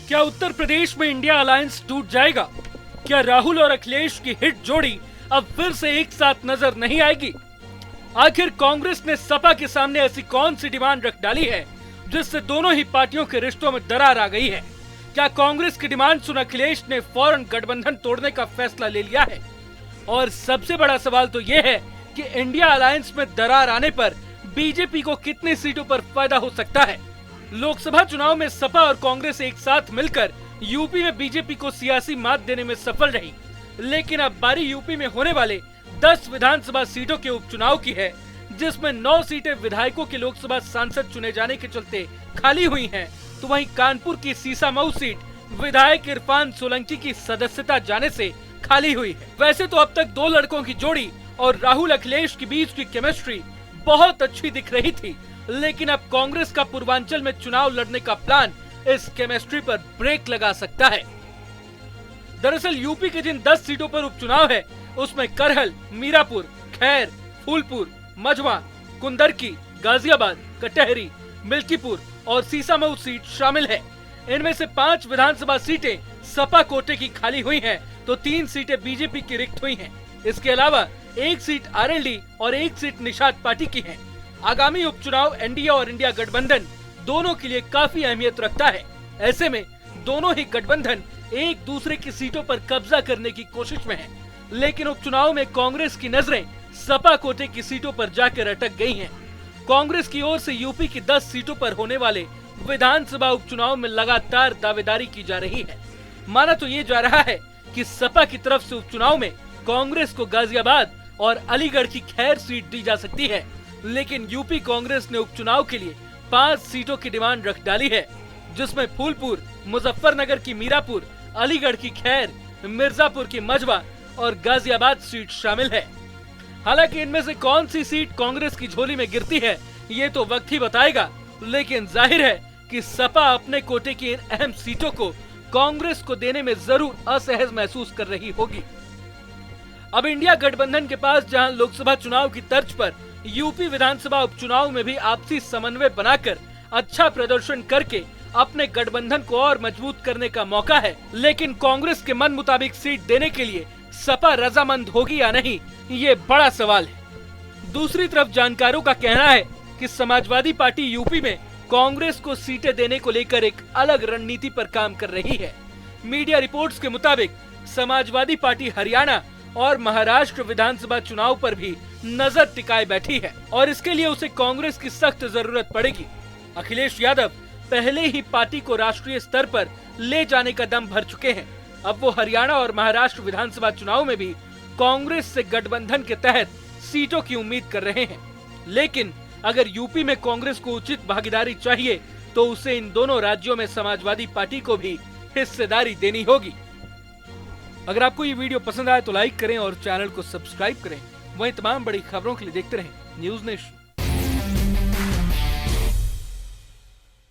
क्या उत्तर प्रदेश में India alliance टूट जाएगा? क्या राहुल और अखिलेश की हिट जोड़ी अब फिर से एक साथ नजर नहीं आएगी? आखिर कांग्रेस ने सपा के सामने ऐसी कौन सी डिमांड रख डाली है जिससे दोनों ही पार्टियों के रिश्तों में दरार आ गई है? क्या कांग्रेस की डिमांड सुन अखिलेश ने फौरन गठबंधन तोड़ने का फैसला ले लिया है? और सबसे बड़ा सवाल तो ये है कि इंडिया अलायंस में दरार आने पर बीजेपी को कितनी सीटों पर फायदा हो सकता है? लोकसभा चुनाव में सपा और कांग्रेस एक साथ मिलकर यूपी में बीजेपी को सियासी मात देने में सफल रही, लेकिन अब बारी यूपी में होने वाले 10 विधानसभा सीटों के उपचुनाव की है, जिसमें 9 सीटें विधायकों के लोकसभा सांसद चुने जाने के चलते खाली हुई हैं, तो वहीं कानपुर की सीसामऊ सीट विधायक इरफान सोलंकी की सदस्यता जाने से खाली हुई है। वैसे तो अब तक दो लड़कों की जोड़ी और राहुल अखिलेश के बीच की केमिस्ट्री बहुत अच्छी दिख रही थी, लेकिन अब कांग्रेस का पूर्वांचल में चुनाव लड़ने का प्लान इस केमिस्ट्री पर ब्रेक लगा सकता है। दरअसल यूपी के जिन 10 सीटों पर उपचुनाव है, उसमें करहल, मीरापुर, खैर, फूलपुर, मझवा, कुंदरकी, गाजियाबाद, कटहरी, मिल्कीपुर और सीसामऊ सीट शामिल है। इनमें से 5 विधानसभा सीटें सपा कोटे की खाली हुई हैं, तो 3 सीटें बीजेपी की रिक्त हुई हैं। इसके अलावा 1 सीट आरएलडी और 1 सीट निषाद पार्टी की है। आगामी उपचुनाव एनडीए और इंडिया गठबंधन दोनों के लिए काफी अहमियत रखता है। ऐसे में दोनों ही गठबंधन एक दूसरे की सीटों पर कब्जा करने की कोशिश में है, लेकिन उपचुनाव में कांग्रेस की नजरें सपा कोटे की सीटों पर जाकर अटक गई हैं। कांग्रेस की ओर से यूपी की 10 सीटों पर होने वाले विधानसभा उपचुनाव में लगातार दावेदारी की जा रही है। माना तो ये जा रहा है कि सपा की तरफ से उपचुनाव में कांग्रेस को गाजियाबाद और अलीगढ़ की खैर सीट दी जा सकती है, लेकिन यूपी कांग्रेस ने उपचुनाव के लिए 5 सीटों की डिमांड रख डाली है, जिसमें फूलपुर, मुजफ्फरनगर की मीरापुर, अलीगढ़ की खैर, मिर्जापुर की मझवा और गाजियाबाद सीट शामिल है। हालांकि इनमें से कौन सी सीट कांग्रेस की झोली में गिरती है, ये तो वक्त ही बताएगा, लेकिन जाहिर है कि सपा अपने कोटे की इन अहम सीटों को कांग्रेस को देने में जरूर असहज महसूस कर रही होगी। अब इंडिया गठबंधन के पास जहां लोकसभा चुनाव की तर्ज पर यूपी विधानसभा उपचुनाव में भी आपसी समन्वय बनाकर अच्छा प्रदर्शन करके अपने गठबंधन को और मजबूत करने का मौका है, लेकिन कांग्रेस के मन मुताबिक सीट देने के लिए सपा रजामंद होगी या नहीं, ये बड़ा सवाल है। दूसरी तरफ जानकारों का कहना है कि समाजवादी पार्टी यूपी में कांग्रेस को सीटें देने को लेकर एक अलग रणनीति पर काम कर रही है। मीडिया रिपोर्ट्स के मुताबिक समाजवादी पार्टी हरियाणा और महाराष्ट्र विधानसभा चुनाव पर भी नजर टिकाए बैठी है और इसके लिए उसे कांग्रेस की सख्त जरूरत पड़ेगी। अखिलेश यादव पहले ही पार्टी को राष्ट्रीय स्तर पर ले जाने का दम भर चुके हैं। अब वो हरियाणा और महाराष्ट्र विधानसभा चुनाव में भी कांग्रेस से गठबंधन के तहत सीटों की उम्मीद कर रहे हैं, लेकिन अगर यूपी में कांग्रेस को उचित भागीदारी चाहिए तो उसे इन दोनों राज्यों में समाजवादी पार्टी को भी हिस्सेदारी देनी होगी। अगर आपको ये वीडियो पसंद आए तो लाइक करें और चैनल को सब्सक्राइब करें। वहीं तमाम बड़ी खबरों के लिए देखते रहें न्यूज़ नेशन।